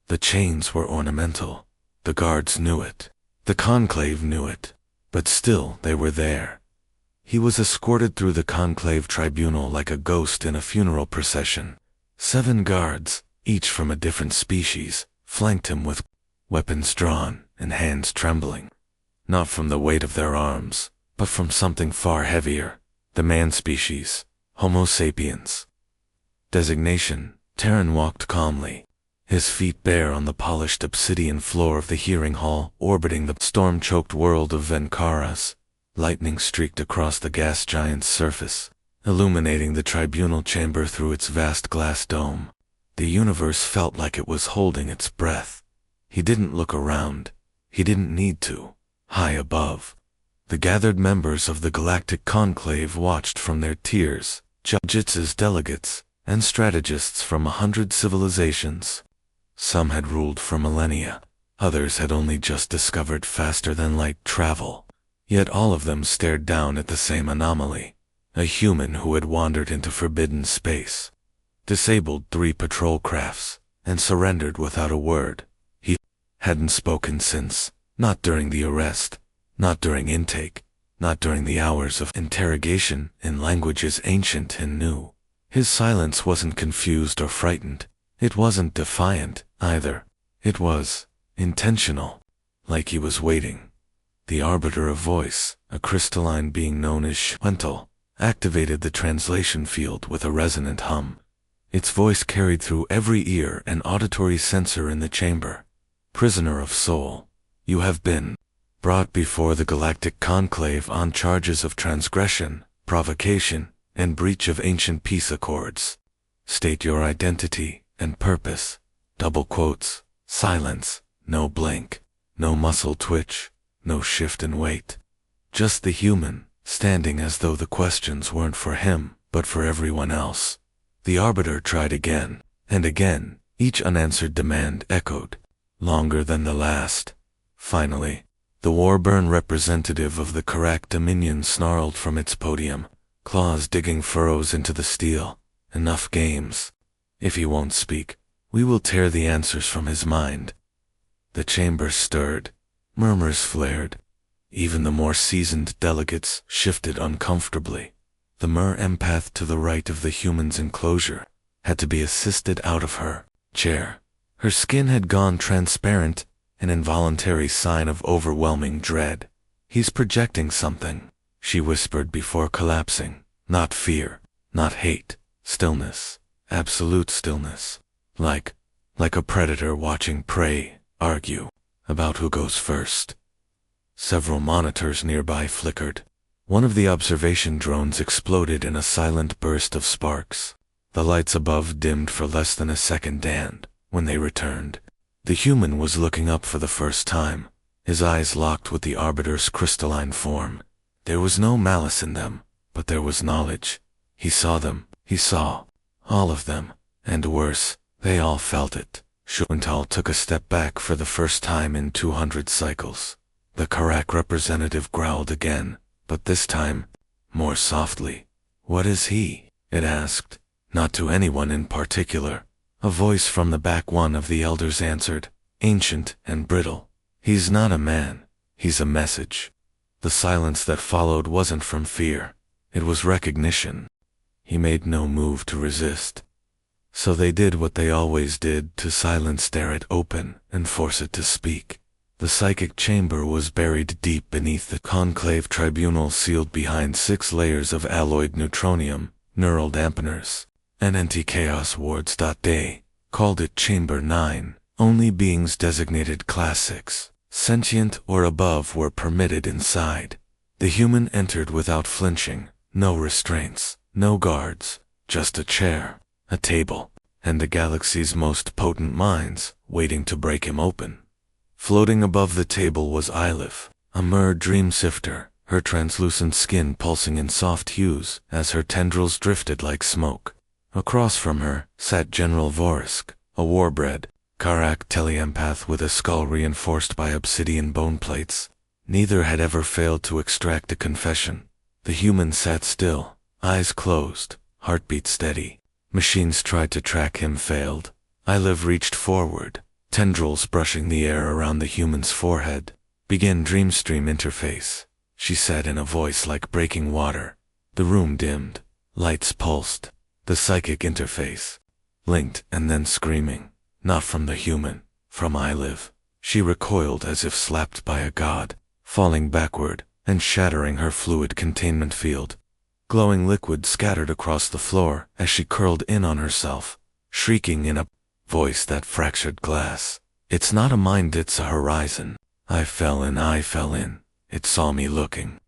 The chains were ornamental. The guards knew it. The conclave knew it. But still they were there. He was escorted through the conclave tribunal like a ghost in a funeral procession. 7 guards, each from a different species, flanked him with weapons drawn and hands trembling. Not from the weight of their arms, but from something far heavier. The man species, Homo sapiens. Designation: Terran walked calmly, his feet bare on the polished obsidian floor of the hearing hall orbiting the storm-choked world of Venkaras. Lightning streaked across the gas giant's surface, illuminating the tribunal chamber through its vast glass dome. The universe felt like it was holding its breath. He didn't look around. He didn't need to. High above, the gathered members of the Galactic Conclave watched from their tiers, Jiu-Jitsu's delegates, and strategists from 100 civilizations. Some had ruled for millennia. Others had only just discovered faster-than-light travel. Yet all of them stared down at the same anomaly, a human who had wandered into forbidden space, disabled 3 patrol crafts, and surrendered without a word. He hadn't spoken since, not during the arrest, not during intake, not during the hours of interrogation in languages ancient and new. His silence wasn't confused or frightened. It wasn't defiant, either. It was intentional, like he was waiting. The arbiter of voice, a crystalline being known as Schwentel, activated the translation field with a resonant hum. Its voice carried through every ear and auditory sensor in the chamber. Prisoner of soul, you have been brought before the Galactic Conclave on charges of transgression, provocation, and breach of ancient peace accords. State your identity and purpose. Double quotes. Silence. No blink. No muscle twitch. No shift in weight. Just the human, standing as though the questions weren't for him, but for everyone else. The arbiter tried again, and again. Each unanswered demand echoed, longer than the last. Finally, the Warburn representative of the Karak Dominion snarled from its podium, claws digging furrows into the steel. Enough games. If he won't speak, we will tear the answers from his mind. The chamber stirred. Murmurs flared. Even the more seasoned delegates shifted uncomfortably. The empath to the right of the human's enclosure had to be assisted out of her chair. Her skin had gone transparent, an involuntary sign of overwhelming dread. He's projecting something, she whispered before collapsing. Not fear, not hate, stillness, absolute stillness. Like a predator watching prey argue about who goes first. Several monitors nearby flickered. One of the observation drones exploded in a silent burst of sparks. The lights above dimmed for less than a second, and, when they returned, the human was looking up for the first time, his eyes locked with the arbiter's crystalline form. There was no malice in them, but there was knowledge. He saw them. He saw all of them, and worse, they all felt it. Schwentel took a step back for the first time in 200 cycles. The Karak representative growled again, but this time, more softly. What is he? It asked. Not to anyone in particular. A voice from the back one of the elders answered, ancient and brittle. He's not a man. He's a message. The silence that followed wasn't from fear. It was recognition. He made no move to resist. So they did what they always did, to silence stare it open and force it to speak. The psychic chamber was buried deep beneath the conclave tribunal, sealed behind 6 layers of alloyed neutronium, neural dampeners. NNT Chaos Wards. They called it Chamber 9. Only beings designated Class 6, sentient or above, were permitted inside. The human entered without flinching, no restraints, no guards, just a chair, a table, and the galaxy's most potent minds waiting to break him open. Floating above the table was Ilif, a dream sifter, her translucent skin pulsing in soft hues as her tendrils drifted like smoke. Across from her sat General Vorisk, a warbred, Karak teleempath with a skull reinforced by obsidian bone plates. Neither had ever failed to extract a confession. The human sat still, eyes closed, heartbeat steady. Machines tried to track him, failed. Ilif reached forward, tendrils brushing the air around the human's forehead. "Begin Dreamstream interface," she said in a voice like breaking water. The room dimmed. Lights pulsed. The psychic interface. Linked and then screaming. Not from the human, from I Live. She recoiled as if slapped by a god, falling backward and shattering her fluid containment field. Glowing liquid scattered across the floor as she curled in on herself, shrieking in a voice that fractured glass. "It's not a mind, it's a horizon. I fell in. It saw me looking."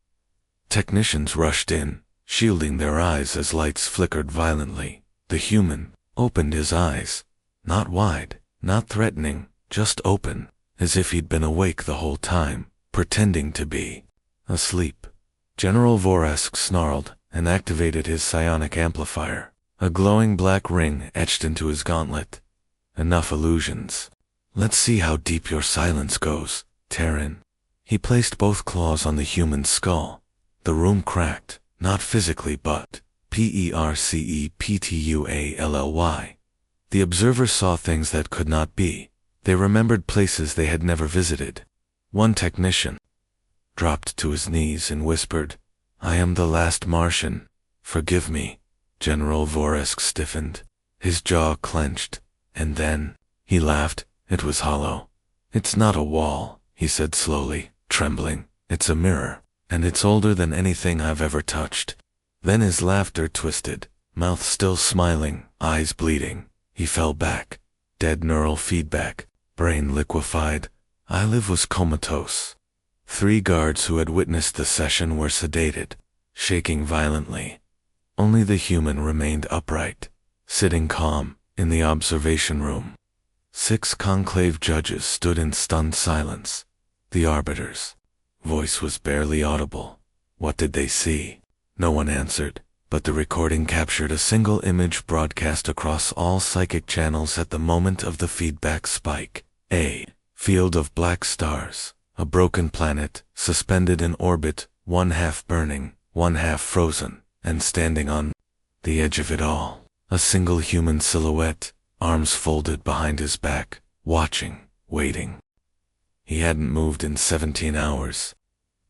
Technicians rushed in, shielding their eyes as lights flickered violently. The human opened his eyes. Not wide, not threatening, just open, as if he'd been awake the whole time, pretending to be asleep. General Voresk snarled and activated his psionic amplifier. A glowing black ring etched into his gauntlet. "Enough illusions. Let's see how deep your silence goes, Terran." He placed both claws on the human's skull. The room cracked, not physically but perceptually. The observers saw things that could not be. They remembered places they had never visited. One technician dropped to his knees and whispered, "I am the last Martian. Forgive me." General Voresk stiffened. His jaw clenched. And then, he laughed. It was hollow. "It's not a wall," he said slowly, trembling. "It's a mirror, and it's older than anything I've ever touched." Then his laughter twisted, mouth still smiling, eyes bleeding. He fell back. Dead neural feedback, brain liquefied. I Live was comatose. 3 guards who had witnessed the session were sedated, shaking violently. Only the human remained upright, sitting calm, in the observation room. 6 conclave judges stood in stunned silence. The arbiter's voice was barely audible. What did they see? No one answered, but the recording captured a single image broadcast across all psychic channels at the moment of the feedback spike. A field of black stars, a broken planet, suspended in orbit, one half burning, one half frozen, and standing on the edge of it all. A single human silhouette, arms folded behind his back, watching, waiting. He hadn't moved in 17 hours.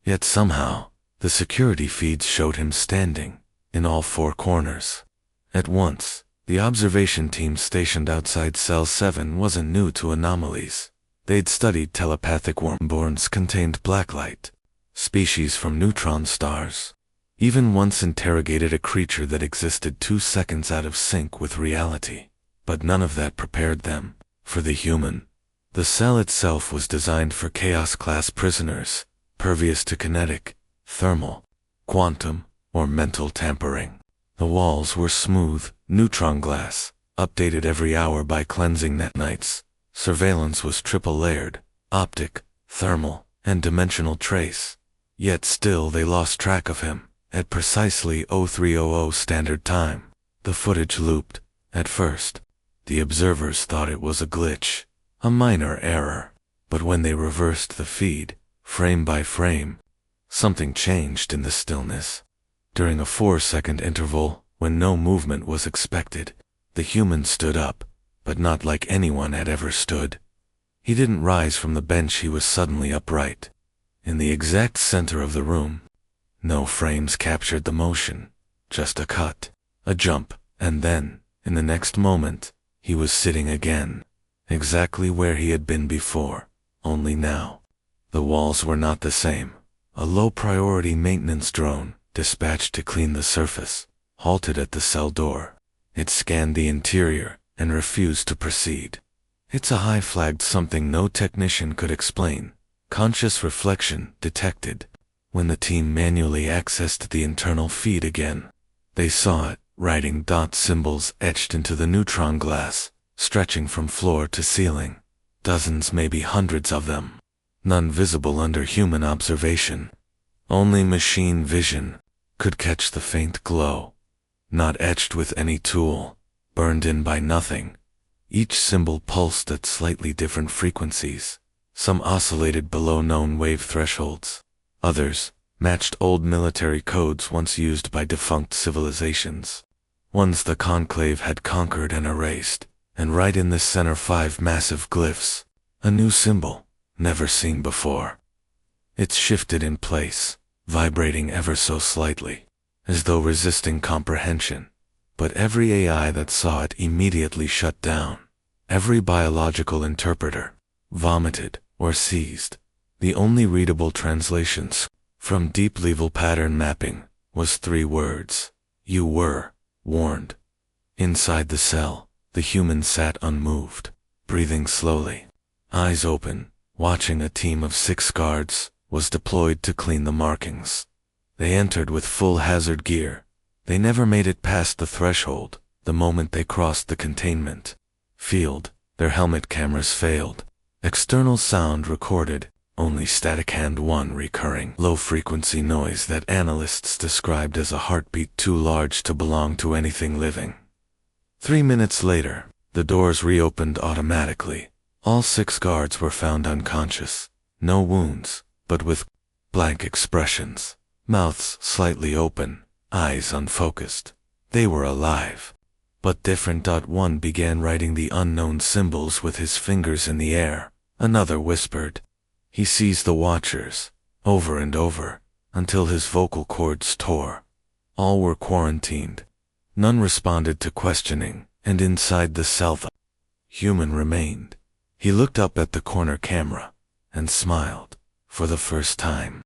Yet somehow, the security feeds showed him standing, in all 4 corners. At once, the observation team stationed outside Cell 7 wasn't new to anomalies. They'd studied telepathic wormborns contained blacklight, species from neutron stars. Even once interrogated a creature that existed 2 seconds out of sync with reality. But none of that prepared them for the human. The cell itself was designed for Chaos-class prisoners, pervious to kinetic, thermal, quantum, or mental tampering. The walls were smooth, neutron glass, updated every hour by cleansing nanites. Surveillance was triple-layered, optic, thermal, and dimensional trace. Yet still they lost track of him. At precisely 0300 standard time, the footage looped. At first, the observers thought it was a glitch, a minor error. But when they reversed the feed, frame by frame, something changed in the stillness. During a 4-second interval, when no movement was expected, the human stood up, but not like anyone had ever stood. He didn't rise from the bench, he was suddenly upright, in the exact center of the room. No frames captured the motion, just a cut, a jump, and then, in the next moment, he was sitting again, exactly where he had been before, only now. The walls were not the same. A low-priority maintenance drone, dispatched to clean the surface, halted at the cell door. It scanned the interior and refused to proceed. It's a high flagged something no technician could explain. Conscious reflection detected. When the team manually accessed the internal feed again, they saw it, writing dot symbols etched into the neutron glass, stretching from floor to ceiling. Dozens, maybe hundreds of them. None visible under human observation. Only machine vision could catch the faint glow. Not etched with any tool, burned in by nothing. Each symbol pulsed at slightly different frequencies. Some oscillated below known wave thresholds. Others matched old military codes once used by defunct civilizations. Ones the Conclave had conquered and erased. And right in the center 5 massive glyphs, A new symbol, never seen before. It shifted in place, vibrating ever so slightly, as though resisting comprehension. But every AI that saw it immediately shut down. Every biological interpreter vomited or seized. The only readable translations from deep-level pattern mapping was 3 words. You were warned. Inside the cell, the human sat unmoved, breathing slowly, eyes open, watching. A team of 6 guards was deployed to clean the markings. They entered with full hazard gear. They never made it past the threshold. The moment they crossed the containment field, their helmet cameras failed. External sound recorded only static and one recurring low-frequency noise that analysts described as a heartbeat too large to belong to anything living. 3 minutes later, the doors reopened automatically. All 6 guards were found unconscious. No wounds, but with blank expressions, mouths slightly open, eyes unfocused. They were alive, but different. One began writing the unknown symbols with his fingers in the air. Another whispered. He seized the watchers, over and over, until his vocal cords tore. All were quarantined. None responded to questioning, and inside the cell the human remained. He looked up at the corner camera, and smiled, for the first time.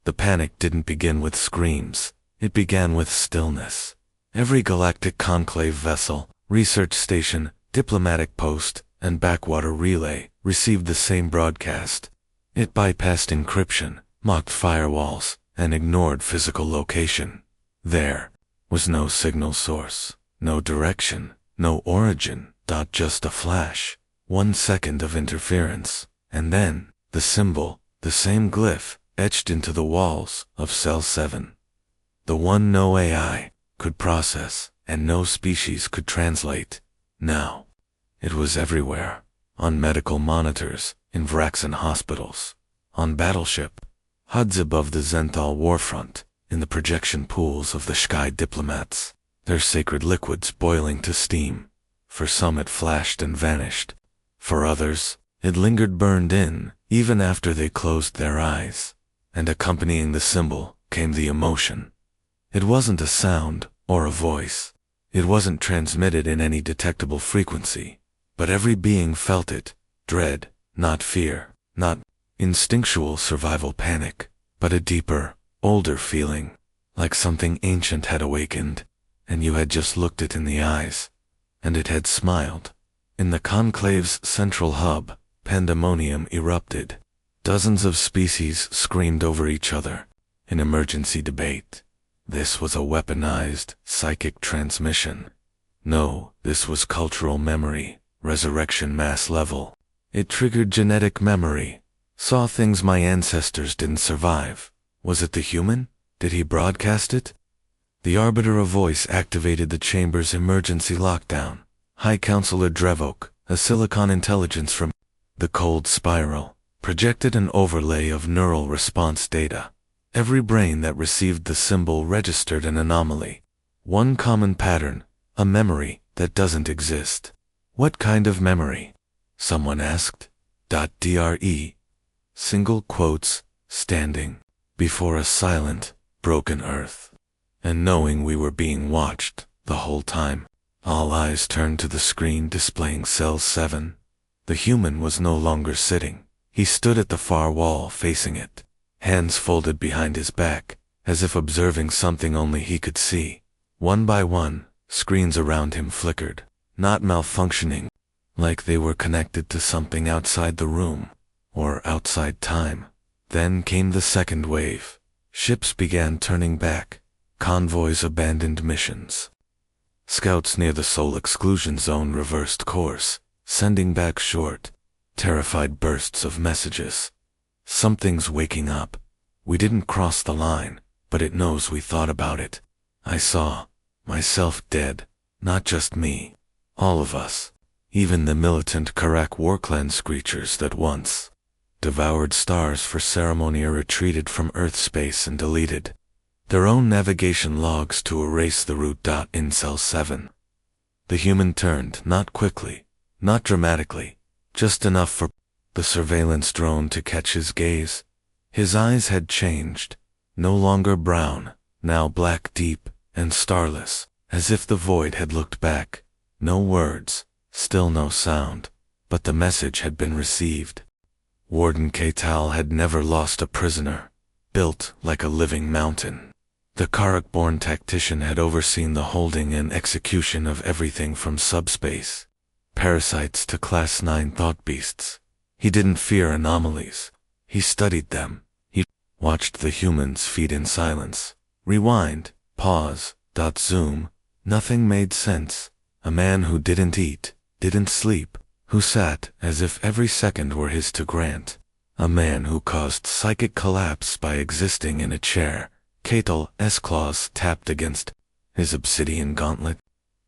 The panic didn't begin with screams, it began with stillness. Every galactic conclave vessel, research station, diplomatic post, and backwater relay received the same broadcast. It bypassed encryption, mocked firewalls, and ignored physical location. There was no signal source, no direction, no origin. Just a flash, 1 second of interference, and then the symbol, the same glyph, etched into the walls of Cell 7. The one no AI could process, and no species could translate. Now, it was everywhere, on medical monitors, in Vraxan hospitals, on battleship HUDs above the Zenthal warfront, in the projection pools of the Sky diplomats, their sacred liquids boiling to steam. For some it flashed and vanished. For others, it lingered burned in, even after they closed their eyes. And accompanying the symbol came the emotion. It wasn't a sound or a voice. It wasn't transmitted in any detectable frequency. But every being felt it. Dread, not fear, not instinctual survival panic, but a deeper, older feeling, like something ancient had awakened, and you had just looked it in the eyes, and it had smiled. In the conclave's central hub, pandemonium erupted. Dozens of species screamed over each other, in emergency debate. This was a weaponized, psychic transmission. No, this was cultural memory, resurrection mass level. It triggered genetic memory. Saw things my ancestors didn't survive. Was it the human? Did he broadcast it? The Arbiter of Voice activated the chamber's emergency lockdown. High Counselor Drevok, a silicon intelligence from the cold spiral, projected an overlay of neural response data. Every brain that received the symbol registered an anomaly. One common pattern, a memory that doesn't exist. What kind of memory? Someone asked. Dre. Single quotes, standing before a silent, broken earth. And knowing we were being watched the whole time, all eyes turned to the screen displaying Cell 7. The human was no longer sitting. He stood at the far wall facing it, hands folded behind his back, as if observing something only he could see. One by one, screens around him flickered, not malfunctioning, like they were connected to something outside the room, or outside time. Then came the second wave. Ships began turning back. Convoys abandoned missions. Scouts near the Soul Exclusion Zone reversed course, sending back short, terrified bursts of messages. Something's waking up. We didn't cross the line, but it knows we thought about it. I saw myself dead, not just me. All of us. Even the militant Karak warclan screechers that once devoured stars for ceremony are retreated from Earth space and deleted their own navigation logs to erase the route. In Cell 7. The human turned, not quickly, not dramatically, just enough for the surveillance drone to catch his gaze. His eyes had changed, no longer brown, now black deep and starless, as if the void had looked back. No words, still no sound, but the message had been received. Warden Ketal had never lost a prisoner, built like a living mountain. The Karak-born tactician had overseen the holding and execution of everything from subspace parasites to Class 9 thought beasts. He didn't fear anomalies. He studied them. He watched the humans feed in silence. Rewind, pause, zoom. Nothing made sense. A man who didn't eat, didn't sleep, who sat as if every second were his to grant. A man who caused psychic collapse by existing in a chair. Ketal's claws tapped against his obsidian gauntlet.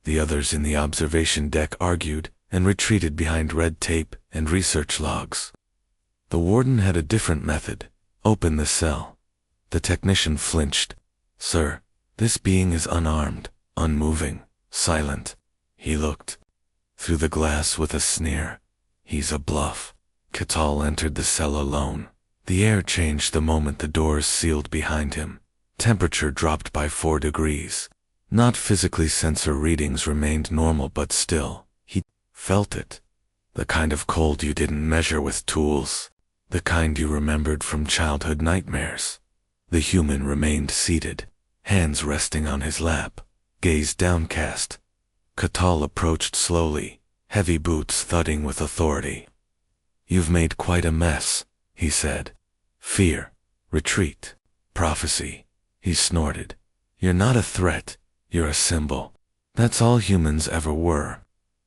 The others in the observation deck argued and retreated behind red tape and research logs. The warden had a different method. Open the cell. The technician flinched. Sir, this being is unarmed, unmoving, silent. He looked through the glass with a sneer. He's a bluff. Ketal entered the cell alone. The air changed the moment the doors sealed behind him. Temperature dropped by 4 degrees. Not physically, sensor readings remained normal, but still, he felt it. The kind of cold you didn't measure with tools. The kind you remembered from childhood nightmares. The human remained seated, hands resting on his lap, gaze downcast. Ketal approached slowly, heavy boots thudding with authority. You've made quite a mess, he said. Fear, retreat, prophecy. He snorted. You're not a threat, you're a symbol. That's all humans ever were.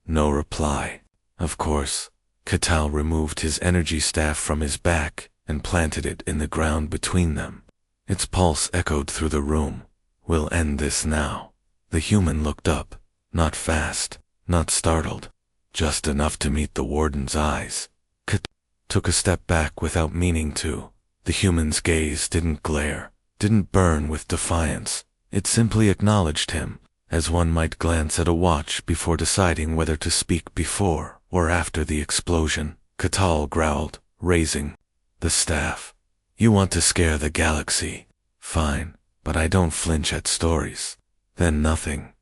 No reply. Of course. Ketal removed his energy staff from his back and planted it in the ground between them. Its pulse echoed through the room. We'll end this now. The human looked up, not fast, not startled, just enough to meet the warden's eyes. Ketal took a step back without meaning to. The human's gaze didn't glare, didn't burn with defiance. It simply acknowledged him, as one might glance at a watch before deciding whether to speak before or after the explosion. Ketal growled, raising the staff. You want to scare the galaxy? Fine, but I don't flinch at stories. Then nothing.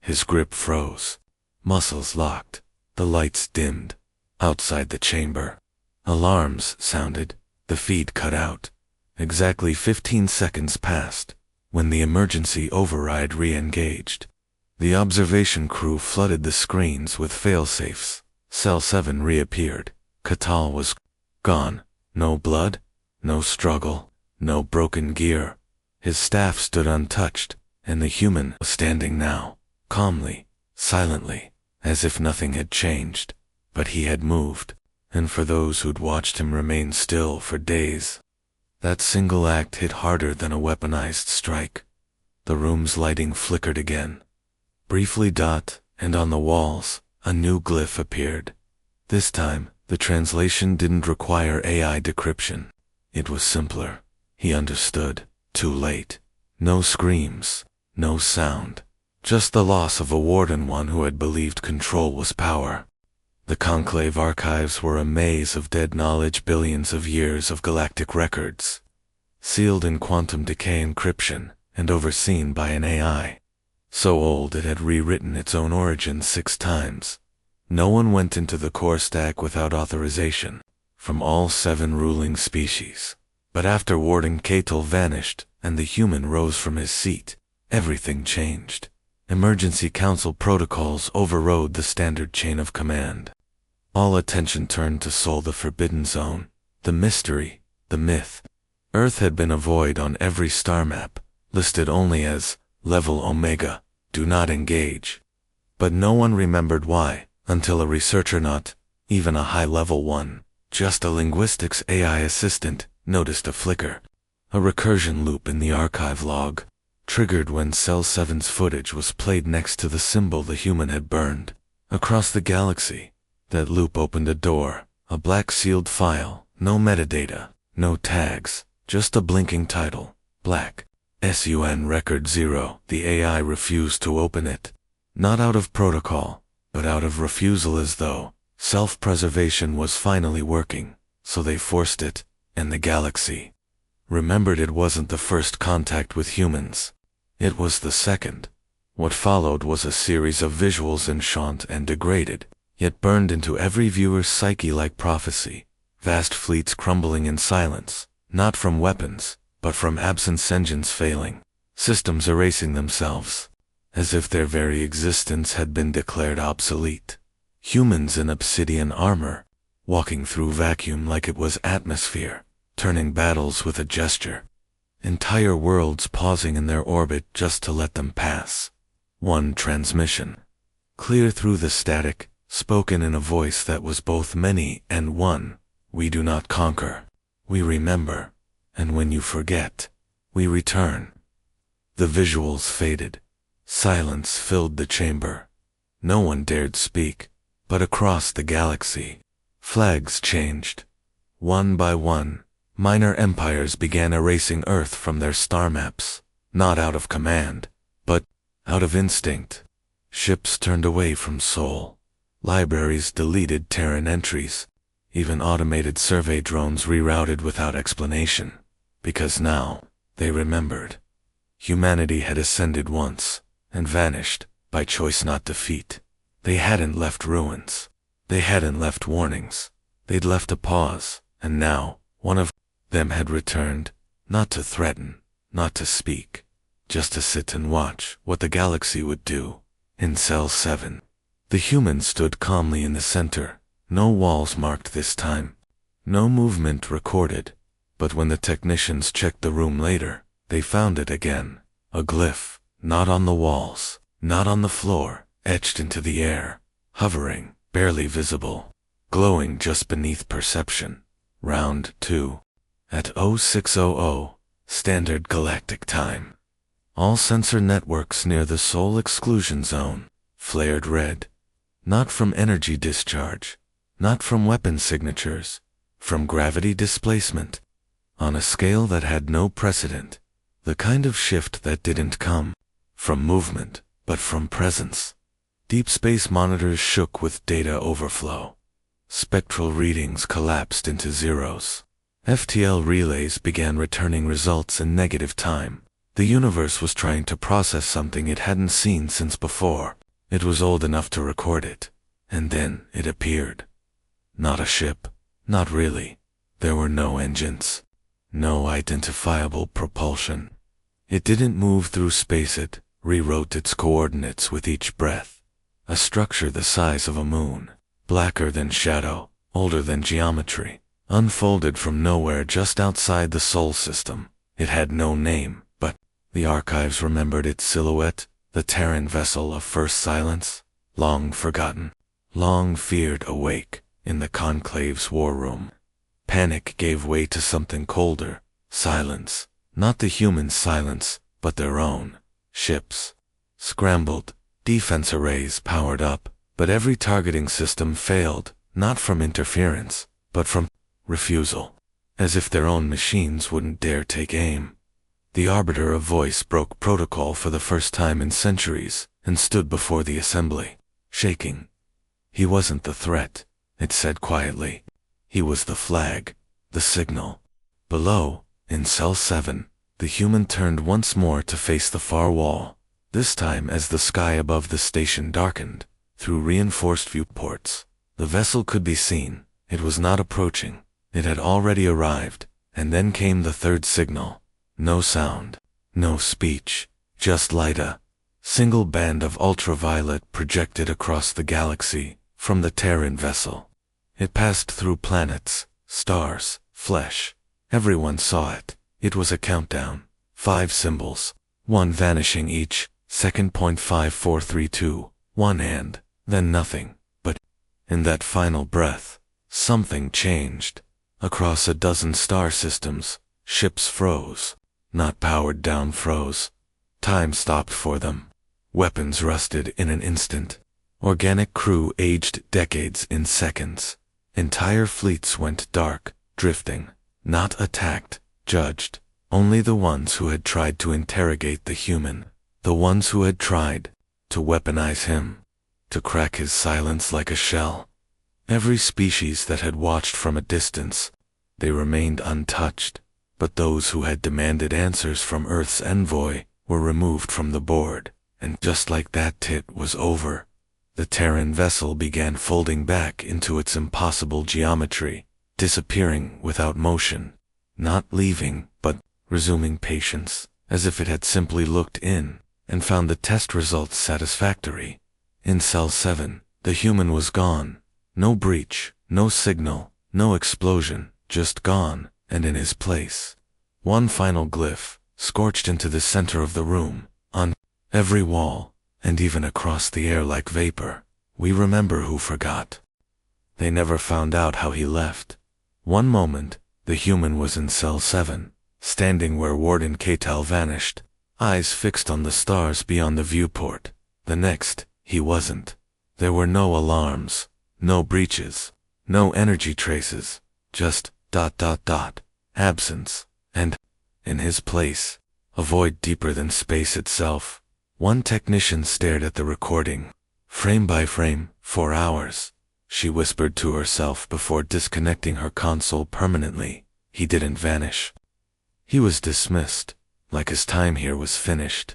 His grip froze. Muscles locked. The lights dimmed. Outside the chamber, alarms sounded. The feed cut out. Exactly 15 seconds passed, when the emergency override re-engaged. The observation crew flooded the screens with failsafes. Cell 7 reappeared. Ketal was gone. No blood, no struggle, no broken gear. His staff stood untouched, and the human was standing now, calmly, silently, as if nothing had changed. But he had moved, and for those who'd watched him remain still for days, that single act hit harder than a weaponized strike. The room's lighting flickered again. Briefly, and on the walls, a new glyph appeared. This time, the translation didn't require AI decryption. It was simpler. He understood. Too late. No screams, no sound. Just the loss of a warden, one who had believed control was power. The Conclave archives were a maze of dead knowledge, billions of years of galactic records, sealed in quantum decay encryption and overseen by an AI. So old it had rewritten its own origins 6 times. No one went into the core stack without authorization, from all 7 ruling species. But after Warden Ketal vanished and the human rose from his seat, everything changed. Emergency Council protocols overrode the standard chain of command. All attention turned to Sol, the Forbidden Zone, the mystery, the myth. Earth had been a void on every star map, listed only as Level Omega, do not engage. But no one remembered why, until a researcher, not even a high-level one, just a linguistics AI assistant, noticed a flicker. A recursion loop in the archive log, triggered when Cell 7's footage was played next to the symbol the human had burned. Across the galaxy, that loop opened a door, a black sealed file, no metadata, no tags, just a blinking title, Black. SUN Record 0. The AI refused to open it. Not out of protocol, but out of refusal, as though self-preservation was finally working. so they forced it, and the galaxy remembered it wasn't the first contact with humans. It was the second. What followed was a series of visuals enchant and degraded, yet burned into every viewer's psyche like prophecy. Vast fleets crumbling in silence, not from weapons, but from absence, engines failing, systems erasing themselves, as if their very existence had been declared obsolete. Humans in obsidian armor, walking through vacuum like it was atmosphere, turning battles with a gesture. Entire worlds pausing in their orbit just to let them pass. One transmission, clear through the static, spoken in a voice that was both many and one. We do not conquer, we remember, and when you forget, we return. The visuals faded. Silence filled the chamber. No one dared speak, but across the galaxy, flags changed. One by one, minor empires began erasing Earth from their star maps, not out of command, but out of instinct. Ships turned away from Sol. Libraries deleted Terran entries. Even automated survey drones rerouted without explanation, because now, they remembered. Humanity had ascended once, and vanished, by choice not defeat. They hadn't left ruins. They hadn't left warnings. They'd left a pause, and now, one of them had returned, not to threaten, not to speak, just to sit and watch what the galaxy would do. In Cell 7, the humans stood calmly in the center. No walls marked this time. No movement recorded. But when the technicians checked the room later, they found it again. A glyph, not on the walls, not on the floor, etched into the air, hovering, barely visible, glowing just beneath perception. Round 2. At 0600, Standard Galactic Time. All sensor networks near the Sol exclusion zone flared red. Not from energy discharge. Not from weapon signatures, from gravity displacement, on a scale that had no precedent, the kind of shift that didn't come from movement, but from presence. Deep space monitors shook with data overflow. Spectral readings collapsed into zeros. FTL relays began returning results in negative time. The universe was trying to process something it hadn't seen since before. It was old enough to record it, and then it appeared. Not a ship, not really. There were no engines. No identifiable propulsion. It didn't move through space, it rewrote its coordinates with each breath. A structure the size of a moon, blacker than shadow, older than geometry, unfolded from nowhere just outside the Sol system. It had no name, but the archives remembered its silhouette, the Terran vessel of first silence, long forgotten, long feared awake. In the Conclave's war room, panic gave way to something colder. Silence. Not the human silence, but their own. Ships scrambled. Defense arrays powered up, but every targeting system failed, not from interference, but from refusal. As if their own machines wouldn't dare take aim. The Arbiter of Voice broke protocol for the first time in centuries, and stood before the assembly, shaking. He wasn't the threat. It said quietly. He was the flag, the signal. Below, in Cell 7, the human turned once more to face the far wall, this time as the sky above the station darkened. Through reinforced viewports, the vessel could be seen. It was not approaching. It had already arrived, and then came the third signal. No sound, no speech, just light. A single band of ultraviolet projected across the galaxy from the Terran vessel. It passed through planets, stars, flesh. Everyone saw it. It was a countdown. 5 symbols, one vanishing each second. 5432, one and then nothing. But in that final breath, something changed. Across a dozen star systems, ships froze. Not powered down, froze. Time stopped for them. Weapons rusted in an instant. Organic crew aged decades in seconds. Entire fleets went dark, drifting, not attacked, judged. Only the ones who had tried to interrogate the human, the ones who had tried to weaponize him, to crack his silence like a shell. Every species that had watched from a distance, they remained untouched, but those who had demanded answers from Earth's envoy were removed from the board, and just like that it was over. The Terran vessel began folding back into its impossible geometry, disappearing without motion, not leaving, but resuming patience, as if it had simply looked in and found the test results satisfactory. In Cell 7, the human was gone. No breach, no signal, no explosion, just gone, and in his place, one final glyph, scorched into the center of the room, on every wall, and even across the air like vapor. We remember who forgot. They never found out how he left. One moment, the human was in Cell 7, standing where Warden Catal vanished, eyes fixed on the stars beyond the viewport. The next, he wasn't. There were no alarms, no breaches, no energy traces, just ... absence, and, in his place, a void deeper than space itself. One technician stared at the recording, frame by frame, for hours. She whispered to herself before disconnecting her console permanently. He didn't vanish. He was dismissed, like his time here was finished.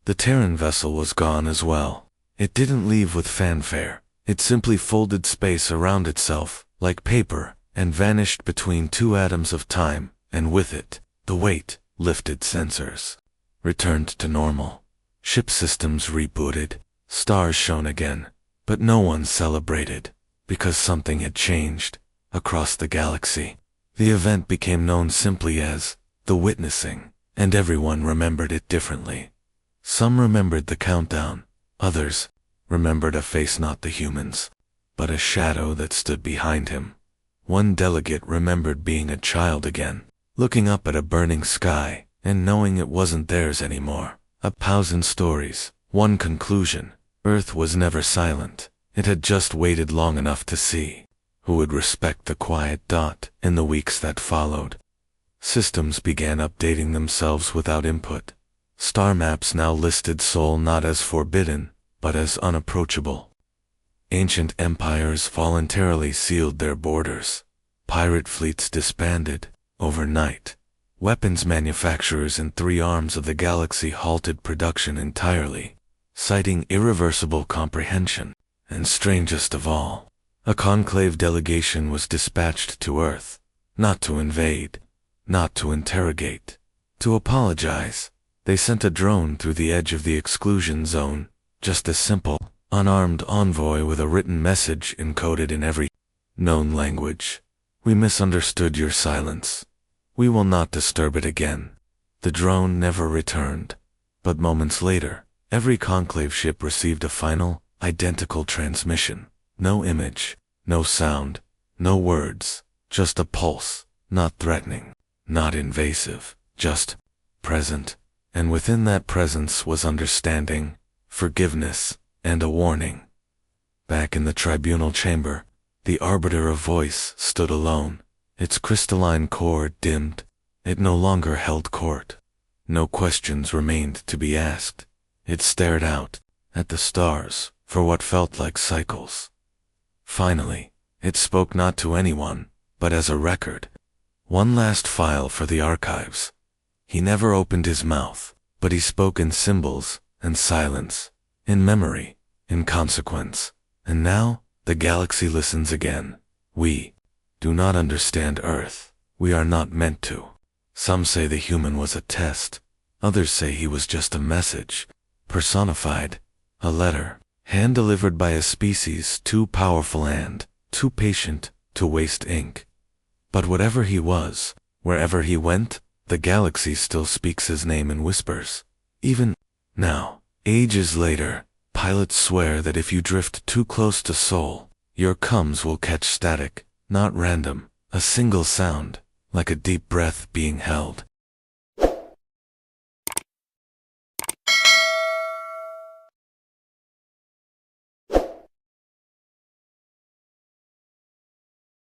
The Terran vessel was gone as well. It didn't leave with fanfare. It simply folded space around itself, like paper, and vanished between two atoms of time, and with it, the weight, lifted sensors, returned to normal. Ship systems rebooted, stars shone again, but no one celebrated, because something had changed, across the galaxy. The event became known simply as the witnessing, and everyone remembered it differently. Some remembered the countdown, others remembered a face not the human's, but a shadow that stood behind him. One delegate remembered being a child again, looking up at a burning sky, and knowing it wasn't theirs anymore. 1,000 stories, one conclusion: Earth was never silent. It had just waited long enough to see who would respect the quiet dot. In the weeks that followed, systems began updating themselves without input. Star maps now listed Sol not as forbidden, but as unapproachable. Ancient empires voluntarily sealed their borders. Pirate fleets disbanded overnight. Weapons manufacturers in 3 arms of the galaxy halted production entirely, citing irreversible comprehension. And strangest of all, a conclave delegation was dispatched to Earth, not to invade, not to interrogate, to apologize. They sent a drone through the edge of the exclusion zone, just a simple, unarmed envoy with a written message encoded in every known language. We misunderstood your silence. We will not disturb it again. The drone never returned, but moments later, every conclave ship received a final, identical transmission. No image, no sound, no words, just a pulse, not threatening, not invasive, just present. And within that presence was understanding, forgiveness, and a warning. Back in the tribunal chamber, the arbiter of voice stood alone, its crystalline core dimmed. It no longer held court. No questions remained to be asked. It stared out at the stars for what felt like cycles. Finally, it spoke not to anyone, but as a record. One last file for the archives. He never opened his mouth, but he spoke in symbols and silence, in memory, in consequence. And now, the galaxy listens again. We do not understand Earth. We are not meant to. Some say the human was a test. Others say he was just a message, personified, a letter, hand-delivered by a species too powerful and too patient to waste ink. But whatever he was, wherever he went, the galaxy still speaks his name in whispers. Even now, ages later, pilots swear that if you drift too close to Sol, your comms will catch static, not random, a single sound, like a deep breath being held.